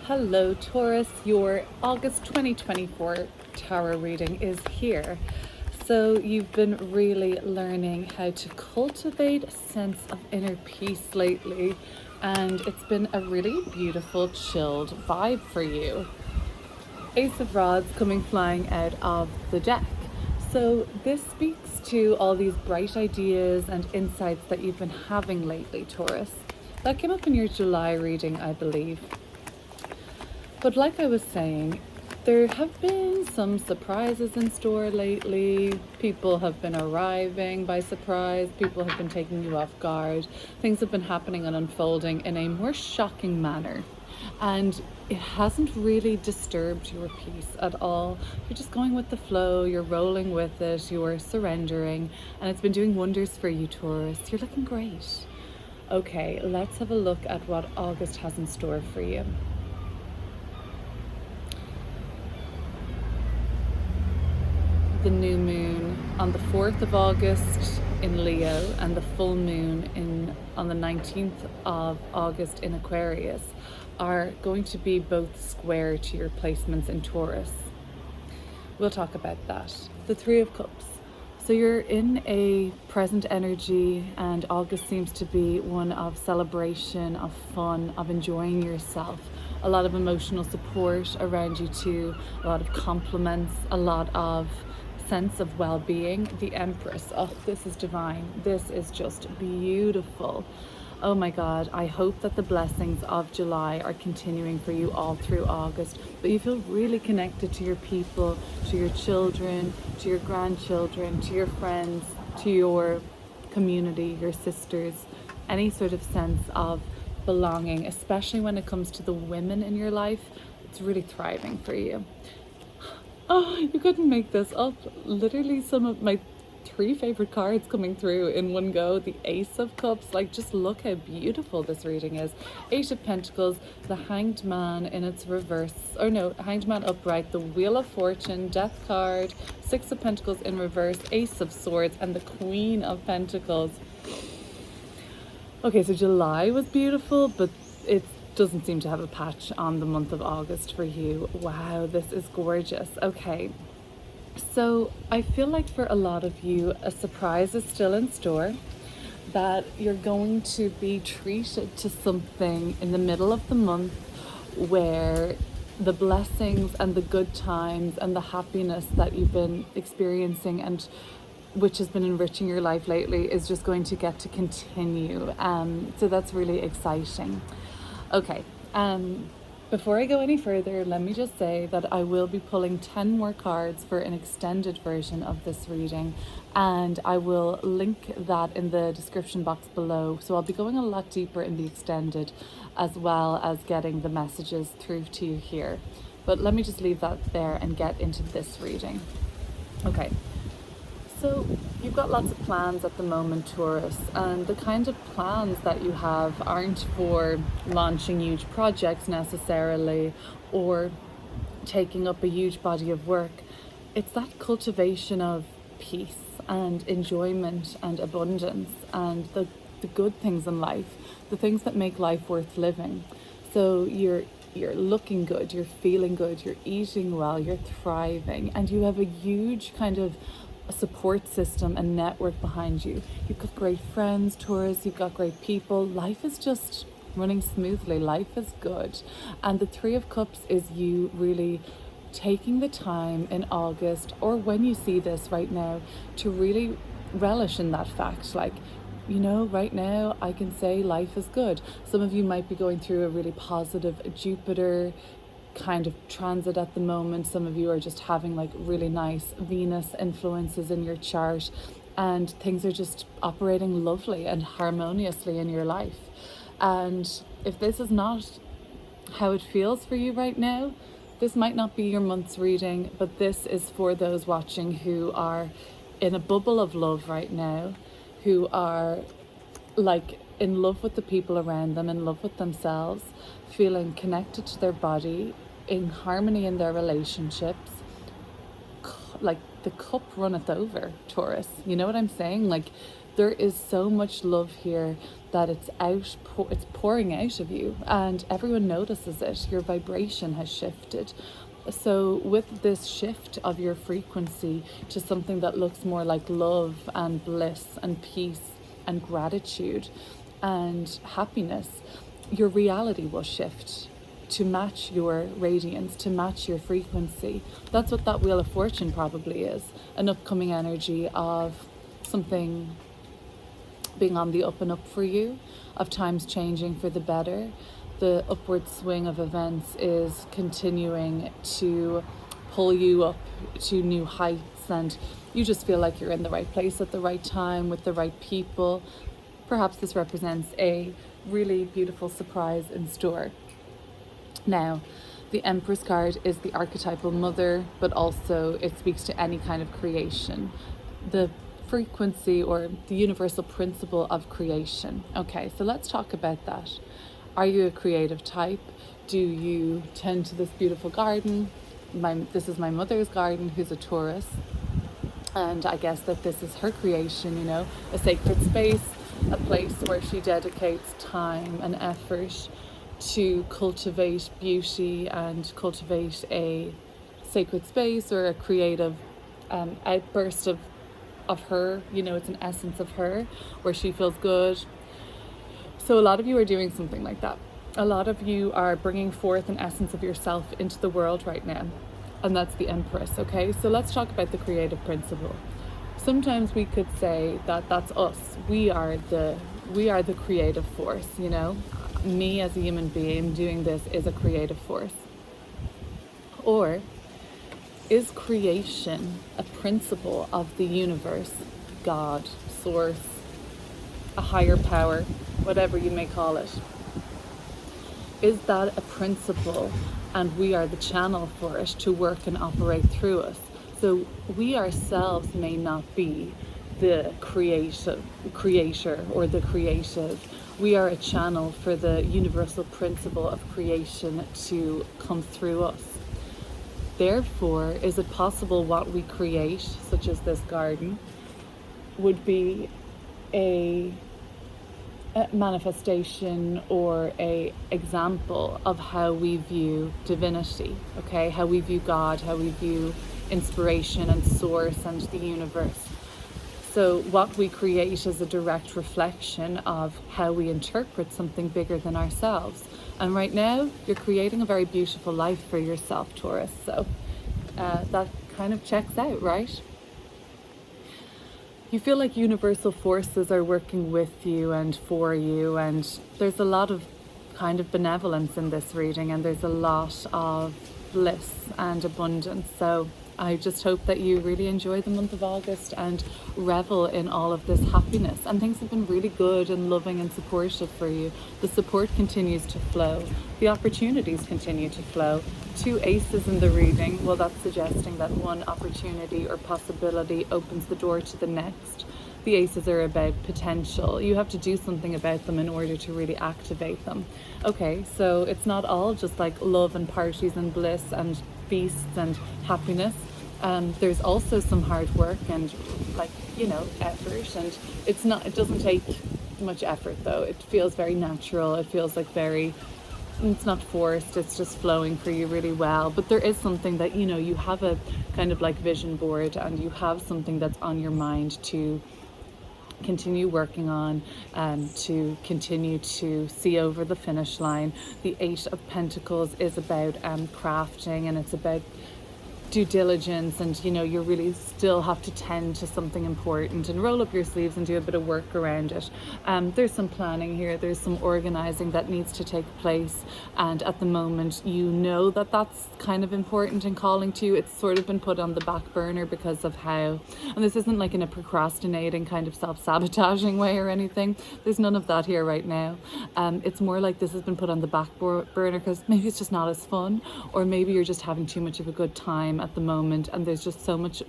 Hello Taurus, your August 2024 tarot reading is here. So you've been really learning how to cultivate a sense of inner peace lately, and it's been a really beautiful, chilled vibe for you. Ace of Rods coming flying out of the deck. So this speaks to all these bright ideas and insights that you've been having lately, Taurus. That came up in your July reading, I believe. But like I was saying, there have been some surprises in store lately. People have been arriving by surprise. People have been taking you off guard. Things have been happening and unfolding in a more shocking manner. And it hasn't really disturbed your peace at all. You're just going with the flow, you're rolling with it, you're surrendering, and it's been doing wonders for you, Taurus. You're looking great. Okay, let's have a look at what August has in store for you. The new moon on the 4th of August in Leo and the full moon on the 19th of August in Aquarius are going to be both square to your placements in Taurus. We'll talk about that. The Three of Cups. So you're in a present energy, and August seems to be one of celebration, of fun, of enjoying yourself. A lot of emotional support around you too, a lot of compliments, a lot of sense of well-being. The Empress, oh, this is divine. This is just beautiful. Oh my God, I hope that the blessings of July are continuing for you all through August, but you feel really connected to your people, to your children, to your grandchildren, to your friends, to your community, your sisters, any sort of sense of belonging, especially when it comes to the women in your life. It's really thriving for you. Oh, you couldn't make this up. Literally some of my 3 favorite cards coming through in one go. The Ace of Cups, like, just look how beautiful this reading is. 8 of Pentacles, the Hanged Man in its reverse, or no, Hanged Man upright, the Wheel of Fortune, Death card, 6 of Pentacles in reverse, Ace of Swords, and the Queen of Pentacles. Okay, so July was beautiful, but it doesn't seem to have a patch on the month of August for you. Wow, this is gorgeous. Okay, so I feel like for a lot of you, a surprise is still in store, that you're going to be treated to something in the middle of the month where the blessings and the good times and the happiness that you've been experiencing and which has been enriching your life lately is just going to get to continue. So that's really exciting. Okay, before I go any further, let me just say that I will be pulling 10 more cards for an extended version of this reading, and I will link that in the description box below. So I'll be going a lot deeper in the extended, as well as getting the messages through to you here. But let me just leave that there and get into this reading. Okay. So you've got lots of plans at the moment, Taurus, and the kind of plans that you have aren't for launching huge projects necessarily or taking up a huge body of work. It's that cultivation of peace and enjoyment and abundance and the good things in life, the things that make life worth living. So you're looking good, you're feeling good, you're eating well, you're thriving, and you have a huge kind of a support system and network behind you. You've got great friends, Taurus, you've got great people. Life is just running smoothly. Life is good. And the Three of Cups is you really taking the time in August, or when you see this right now, to really relish in that fact. Like, you know, right now I can say life is good. Some of you might be going through a really positive Jupiter kind of transit at the moment. Some of you are just having like really nice Venus influences in your chart, and things are just operating lovely and harmoniously in your life. And if this is not how it feels for you right now, this might not be your month's reading, but this is for those watching who are in a bubble of love right now, who are like in love with the people around them, in love with themselves, feeling connected to their body, in harmony in their relationships. Like, the cup runneth over, Taurus. You know what I'm saying? Like, There is so much love here that it's pouring out of you, and everyone notices it. Your vibration has shifted. So with this shift of your frequency to something that looks more like love and bliss and peace and gratitude and happiness, your reality will shift to match your radiance, to match your frequency. That's what that Wheel of Fortune probably is, an upcoming energy of something being on the up and up for you, of times changing for the better. The upward swing of events is continuing to pull you up to new heights, and you just feel like you're in the right place at the right time with the right people. Perhaps this represents a really beautiful surprise in store. Now, the Empress card is the archetypal mother, but also it speaks to any kind of creation. The frequency or the universal principle of creation. Okay, so let's talk about that. Are you a creative type? Do you tend to this beautiful garden? This is my mother's garden, who's a Taurus. And I guess that this is her creation, you know, a sacred space, a place where she dedicates time and effort to cultivate beauty and cultivate a sacred space or a creative outburst of her, you know, it's an essence of her where she feels good. So a lot of you are doing something like that. A lot of you are bringing forth an essence of yourself into the world right now. And that's the Empress, okay? So let's talk about the creative principle. Sometimes we could say that that's us. We are the creative force, you know? Me as a human being doing this is a creative force. Or is creation a principle of the universe, God, source, a higher power, whatever you may call it? Is that a principle and we are the channel for it to work and operate through us? So we ourselves may not be the creator or the creative. We are a channel for the universal principle of creation to come through us. Therefore, is it possible what we create, such as this garden, would be a manifestation or a example of how we view divinity, okay? How we view God, how we view inspiration and source and the universe. So what we create is a direct reflection of how we interpret something bigger than ourselves. And right now, you're creating a very beautiful life for yourself, Taurus. So that kind of checks out, right? You feel like universal forces are working with you and for you, and there's a lot of kind of benevolence in this reading, and there's a lot of bliss and abundance. So I just hope that you really enjoy the month of August and revel in all of this happiness. And things have been really good and loving and supportive for you. The support continues to flow. The opportunities continue to flow. 2 aces in the reading. Well, that's suggesting that one opportunity or possibility opens the door to the next. The aces are about potential. You have to do something about them in order to really activate them. Okay, so it's not all just like love and parties and bliss and feasts and happiness. There's also some hard work and, like, you know, effort, and it doesn't take much effort though. It feels very natural. It feels like it's not forced, it's just flowing for you really well. But there is something that, you know, you have a kind of like vision board, and you have something that's on your mind to continue working on, to continue to see over the finish line. The 8 of Pentacles is about crafting, and it's about due diligence, and you know, you really still have to tend to something important and roll up your sleeves and do a bit of work around it. There's some planning here, there's some organizing that needs to take place, and at the moment you know that that's kind of important and calling to you. It's sort of been put on the back burner because of how, and this isn't like in a procrastinating kind of self-sabotaging way or anything, there's none of that here right now. It's more like this has been put on the back burner because maybe it's just not as fun, or maybe you're just having too much of a good time at the moment, and there's just so much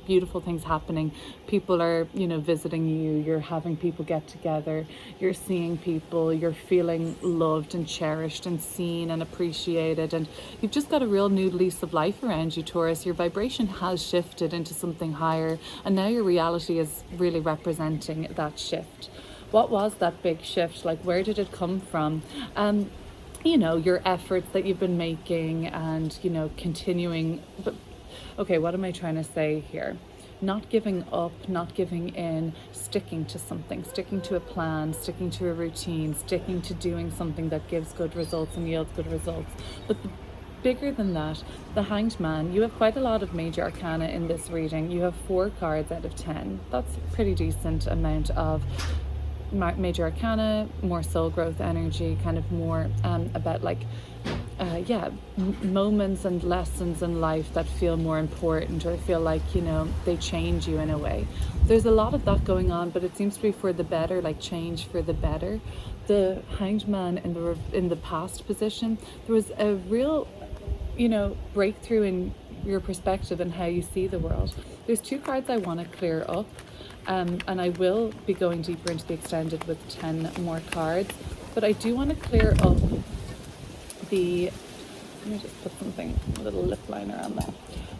beautiful things happening. People are, visiting you, you're having people get together, you're seeing people, you're feeling loved and cherished and seen and appreciated, and you've just got a real new lease of life around you, Taurus. Your vibration has shifted into something higher, and now your reality is really representing that shift. What was that big shift? Like, where did it come from? Your efforts that you've been making, and continuing. But okay, what am I trying to say here? Not giving up, not giving in, sticking to something, sticking to a plan, sticking to a routine, sticking to doing something that gives good results and yields good results. But bigger than that, the Hanged Man, you have quite a lot of major arcana in this reading. You have 4 cards out of 10. That's a pretty decent amount of major arcana, more soul growth energy, kind of more about like moments and lessons in life that feel more important, or feel like they change you in a way. There's a lot of that going on, but it seems to be for the better, like change for the better. The Hanged Man in the past position, there was a real breakthrough in your perspective and how you see the world. There's 2 cards I want to clear up. And I will be going deeper into the extended with 10 more cards, but I do want to clear up let me just put a little lip liner on that.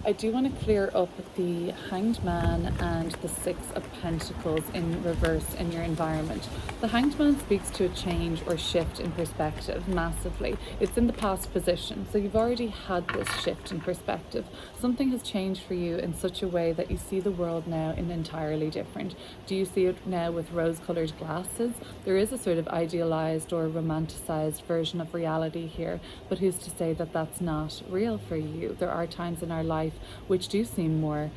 I do want to clear up the Hanged Man and the 6 of Pentacles in reverse in your environment. The Hanged Man speaks to a change or shift in perspective massively. It's in the past position, so you've already had this shift in perspective. Something has changed for you in such a way that you see the world now in entirely different. Do you see it now with rose-colored glasses? There is a sort of idealized or romanticized version of reality here, but who's to say that that's not real for you? There are times in our life which do seem more,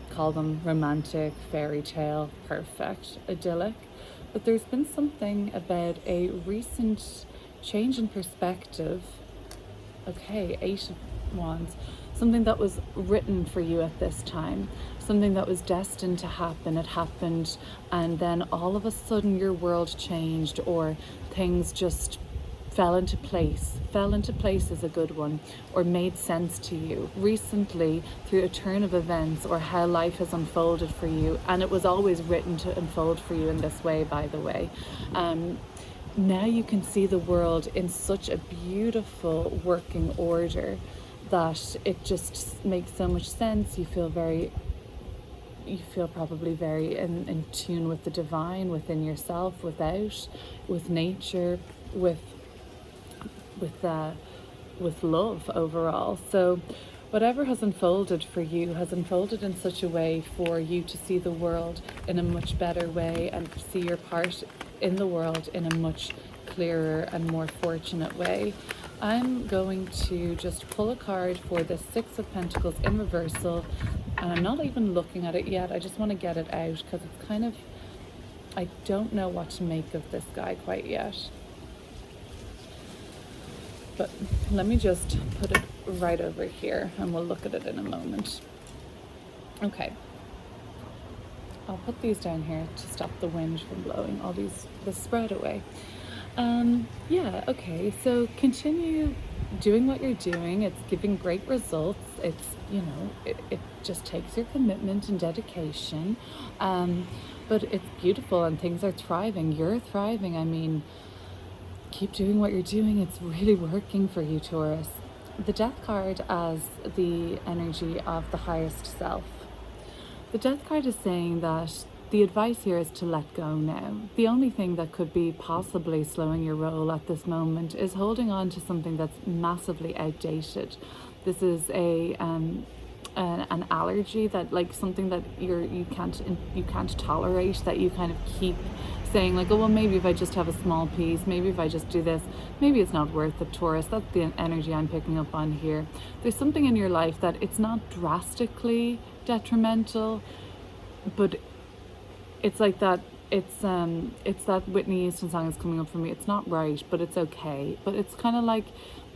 call them romantic, fairy tale, perfect, idyllic, but there's been something about a recent change in perspective. Okay, 8 of Wands, something that was written for you at this time, something that was destined to happen. It happened, and then all of a sudden your world changed, or things just fell into place. Fell into place is a good one, or made sense to you recently through a turn of events, or how life has unfolded for you. And it was always written to unfold for you in this way, by the way. Now you can see the world in such a beautiful working order that it just makes so much sense. You feel probably very in tune with the divine within yourself, with nature, with love overall. So whatever has unfolded for you has unfolded in such a way for you to see the world in a much better way, and see your part in the world in a much clearer and more fortunate way. I'm going to just pull a card for the 6 of Pentacles in reversal, and I'm not even looking at it yet. I just want to get it out because it's kind of, I don't know what to make of this guy quite yet. But let me just put it right over here and we'll look at it in a moment. Okay. I'll put these down here to stop the wind from blowing all the spread away. Okay, so continue doing what you're doing. It's giving great results. It's, it just takes your commitment and dedication. But it's beautiful and things are thriving. You're thriving. I mean, keep doing what you're doing. It's really working for you, Taurus. The Death card as the energy of the highest self. The Death card is saying that the advice here is to let go now. The only thing that could be possibly slowing your roll at this moment is holding on to something that's massively outdated. This is an allergy, that like something that you can't tolerate, that you kind of keep saying like, oh well, maybe if I just have a small piece, maybe if I just do this, maybe it's not worth it, Taurus. That's the energy I'm picking up on here. There's something in your life that it's not drastically detrimental, but it's like that. It's that Whitney Houston song is coming up for me. It's not right, but it's okay. But it's kind of like,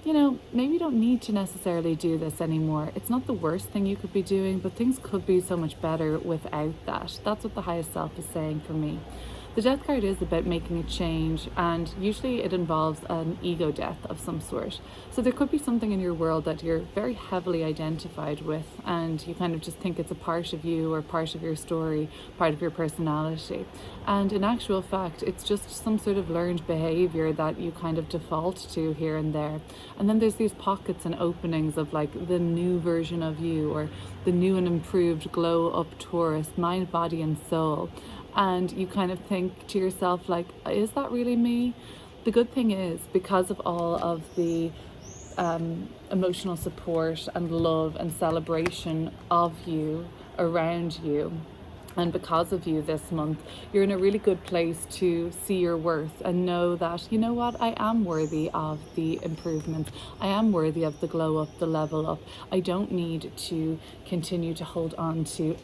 maybe you don't need to necessarily do this anymore. It's not the worst thing you could be doing, but things could be so much better without that. That's what the highest self is saying for me. The Death card is about making a change, and usually it involves an ego death of some sort. So there could be something in your world that you're very heavily identified with, and you kind of just think it's a part of you or part of your story, part of your personality. And in actual fact, it's just some sort of learned behavior that you kind of default to here and there. And then there's these pockets and openings of like the new version of you, or the new and improved glow up Taurus, mind, body and soul. And you kind of think to yourself, like, is that really me? The good thing is, because of all of the emotional support and love and celebration of you around you, and because of you this month, you're in a really good place to see your worth and know that, you know what, I am worthy of the improvement. I am worthy of the glow up, the level up. I don't need to continue to hold on to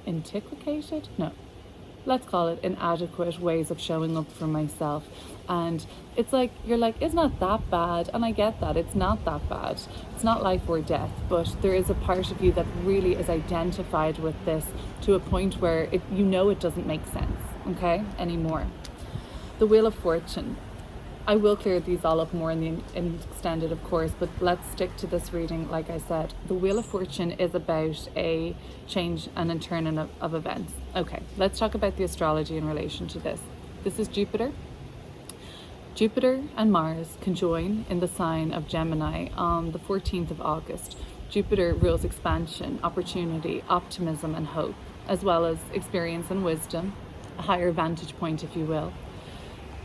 antiquated? No. Let's call it inadequate ways of showing up for myself. And it's like, you're like, it's not that bad. And I get that, it's not that bad. It's not life or death, but there is a part of you that really is identified with this to a point where it doesn't make sense, okay, anymore. The Wheel of Fortune. I will clear these all up more in the extended, of course, but let's stick to this reading. Like I said, the Wheel of Fortune is about a change and a turn of events. Okay, let's talk about the astrology in relation to this. This is Jupiter. Jupiter and Mars conjoin in the sign of Gemini on the 14th of August. Jupiter rules expansion, opportunity, optimism and hope, as well as experience and wisdom, a higher vantage point, if you will.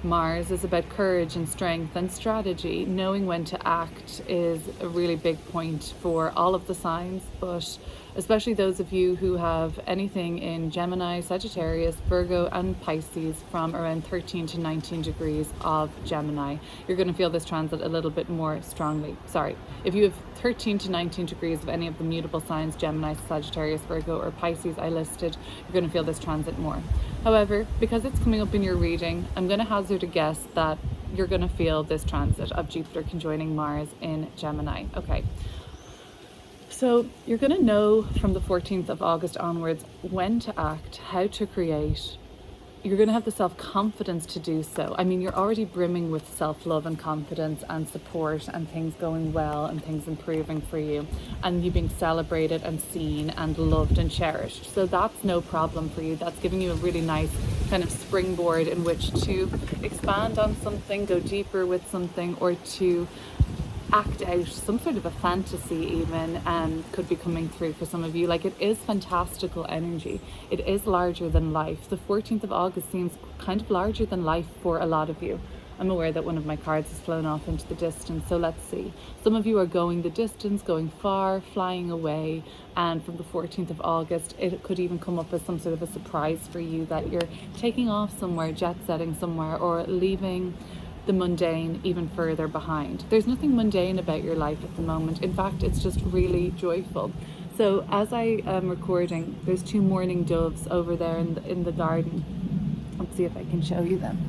Mars is about courage and strength and strategy. Knowing when to act is a really big point for all of the signs, but especially those of you who have anything in Gemini, Sagittarius, Virgo and Pisces from around 13 to 19 degrees of Gemini. You're going to feel this transit a little bit more strongly. Sorry, if you have 13 to 19 degrees of any of the mutable signs, Gemini, Sagittarius, Virgo or Pisces I listed, you're going to feel this transit more. However, because it's coming up in your reading, I'm going to hazard a guess that you're going to feel this transit of Jupiter conjoining Mars in Gemini. Okay. So you're going to know from the 14th of August onwards when to act, how to create. You're going to have the self-confidence to do so. I mean, you're already brimming with self-love and confidence and support and things going well and things improving for you and you being celebrated and seen and loved and cherished. So that's no problem for you. That's giving you a really nice kind of springboard in which to expand on something, go deeper with something, or to act out some sort of a fantasy even could be coming through for some of you. Like, it is fantastical energy. It is larger than life. The 14th of August seems kind of larger than life for a lot of you. I'm aware that one of my cards has flown off into the distance, so let's see. Some of you are going the distance, going far, flying away, and from the 14th of August it could even come up as some sort of a surprise for you that you're taking off somewhere, jet setting somewhere, or leaving the mundane even further behind. There's nothing mundane about your life at the moment. In fact, it's just really joyful. So as I am recording, there's two mourning doves over there in the garden. Let's see if I can show you them.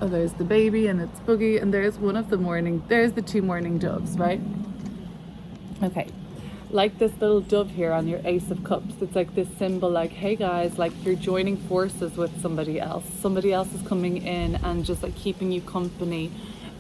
Oh, there's the baby and it's Boogie, and there's the two mourning doves, right? Okay. Like this little dove here on your Ace of Cups, it's like this symbol, like, hey guys, like you're joining forces with somebody else. Somebody else is coming in and just like keeping you company,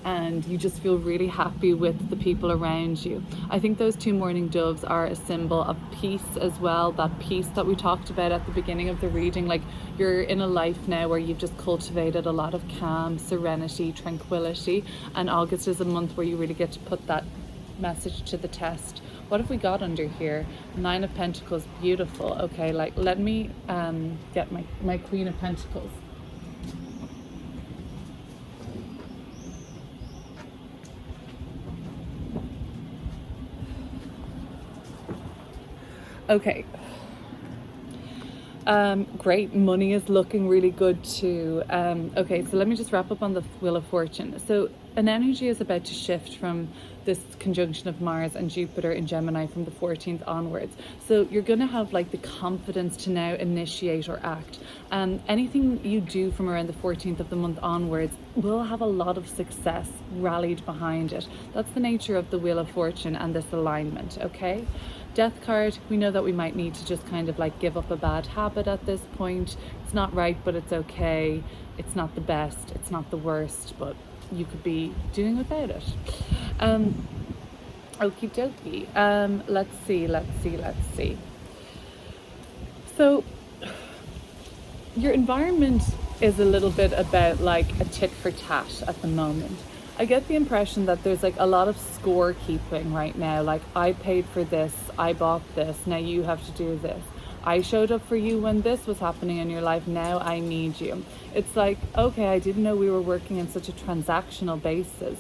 and you just feel really happy with the people around you. I think those two mourning doves are a symbol of peace as well, that peace that we talked about at the beginning of the reading. Like, you're in a life now where you've just cultivated a lot of calm, serenity, tranquility, and August is a month where you really get to put that message to the test. What have we got under here? 9 of Pentacles, beautiful. Okay, like, let me get my Queen of Pentacles. Okay. Great, money is looking really good too. Okay, so let me just wrap up on the Wheel of Fortune. So an energy is about to shift from this conjunction of Mars and Jupiter in Gemini from the 14th onwards. So you're going to have like the confidence to now initiate or act. Anything you do from around the 14th of the month onwards will have a lot of success rallied behind it. That's the nature of the Wheel of Fortune and this alignment, okay? Death card, we know that we might need to just kind of like give up a bad habit at this point. It's not right, but it's okay. It's not the best, it's not the worst, but you could be doing without it. Okie dokie. Let's see. So your environment is a little bit about like a tit for tat at the moment. I get the impression that there's like a lot of score keeping right now. Like, I paid for this, I bought this, now you have to do this. I showed up for you when this was happening in your life, now I need you. It's like, okay, I didn't know we were working on such a transactional basis.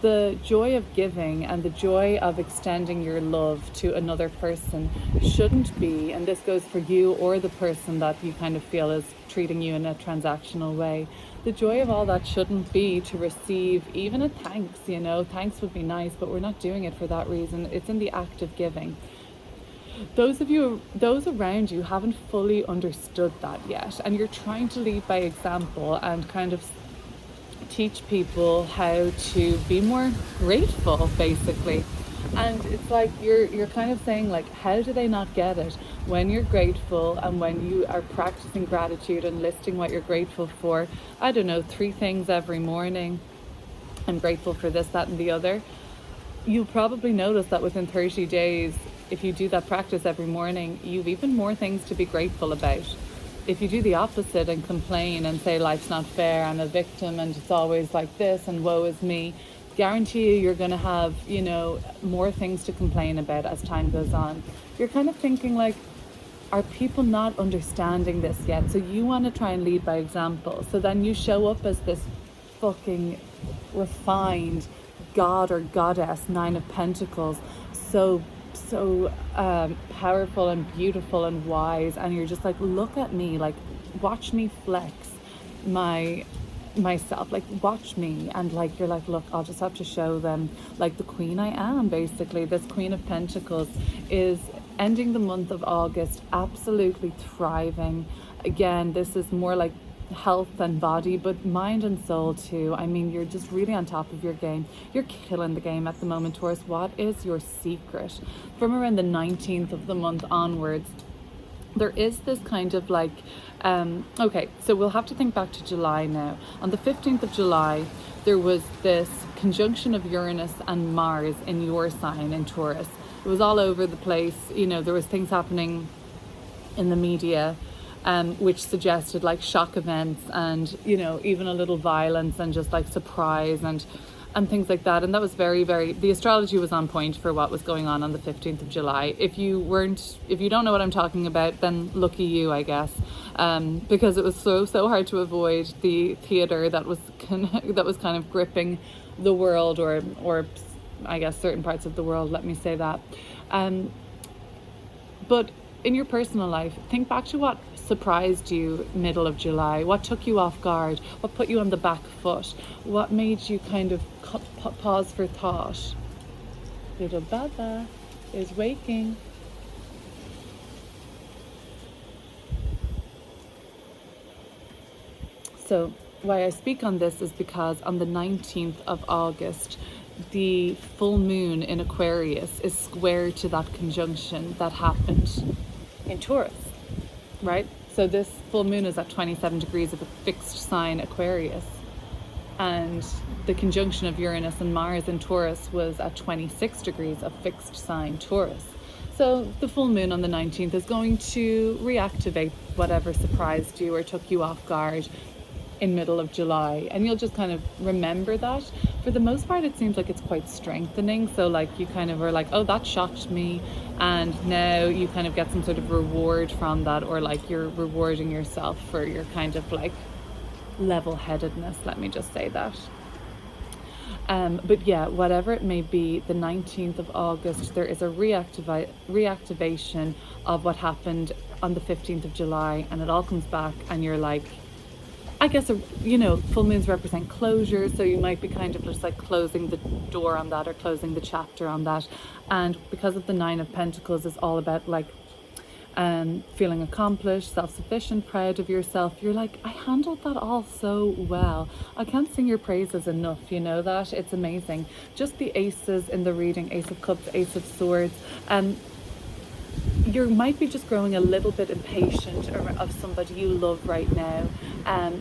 The joy of giving and the joy of extending your love to another person shouldn't be, and this goes for you or the person that you kind of feel is treating you in a transactional way. The joy of all that shouldn't be to receive even a thanks, you know. Thanks would be nice, but we're not doing it for that reason. It's in the act of giving. Those around you haven't fully understood that yet, and you're trying to lead by example and kind of teach people how to be more grateful, basically. And it's like you're kind of saying, like, how do they not get it? When you're grateful and when you are practicing gratitude and listing what you're grateful for, I don't know, 3 things every morning. I'm grateful for this, that, and the other. You'll probably notice that within 30 days, if you do that practice every morning, you've even more things to be grateful about. If you do the opposite and complain and say life's not fair, I'm a victim and it's always like this and woe is me, guarantee you're going to have, you know, more things to complain about as time goes on. You're kind of thinking like, are people not understanding this yet? So you want to try and lead by example. So then you show up as this fucking refined god or goddess, 9 of Pentacles, so powerful and beautiful and wise, and you're just like, look at me, like, watch me flex myself, like, watch me. And like, you're like, look, I'll just have to show them, like, the queen I am, basically. This Queen of Pentacles is ending the month of August absolutely thriving. Again, this is more like health and body, but mind and soul too. I mean, you're just really on top of your game. You're killing the game at the moment, Taurus. What is your secret? From around the 19th of the month onwards, there is this kind of like, okay, so we'll have to think back to July now. On the 15th of July, there was this conjunction of Uranus and Mars in your sign, in Taurus. It was all over the place. You know, there was things happening in the media, which suggested like shock events and, you know, even a little violence and just like surprise and things like that. And that was very, very, the astrology was on point for what was going on the 15th of July. If you don't know what I'm talking about, then lucky you, I guess, because it was so hard to avoid the theater that was kind of gripping the world, or I guess certain parts of the world, let me say that. But in your personal life, think back to what surprised you middle of July. What took you off guard? What put you on the back foot? What made you kind of pause for thought? Little Baba is waking. So why I speak on this is because on the 19th of August, the full moon in Aquarius is square to that conjunction that happened in Taurus, right? So this full moon is at 27 degrees of a fixed sign, Aquarius. And the conjunction of Uranus and Mars in Taurus was at 26 degrees of fixed sign, Taurus. So the full moon on the 19th is going to reactivate whatever surprised you or took you off guard in middle of July, and you'll just kind of remember that. For the most part, it seems like it's quite strengthening. So like, you kind of are like, oh, that shocked me, and now you kind of get some sort of reward from that, or like you're rewarding yourself for your kind of like level-headedness, let me just say that. But yeah, whatever it may be, the 19th of August, there is a reactivation of what happened on the 15th of July, and it all comes back, and you're like, I guess, you know, full moons represent closure, so you might be kind of just like closing the door on that or closing the chapter on that. And because of the Nine of Pentacles is all about like feeling accomplished, self-sufficient, proud of yourself. You're like, I handled that all so well. I can't sing your praises enough, you know that? It's amazing. Just the aces in the reading, Ace of Cups, Ace of Swords, you might be just growing a little bit impatient of somebody you love right now.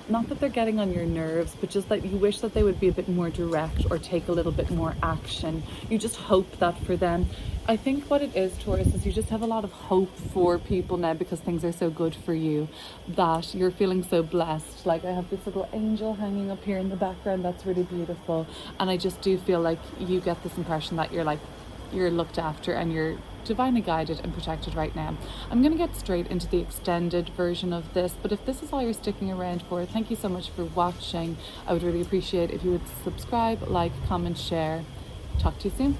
Not that they're getting on your nerves, but just that you wish that they would be a bit more direct or take a little bit more action. You just hope that for them. I think what it is, Taurus, is you just have a lot of hope for people now because things are so good for you, that you're feeling so blessed. Like, I have this little angel hanging up here in the background that's really beautiful, and I just do feel like you get this impression that you're looked after and you're divinely guided and protected right now. I'm going to get straight into the extended version of this, but if this is all you're sticking around for, thank you so much for watching. I would really appreciate if you would subscribe, like, comment, share. Talk to you soon.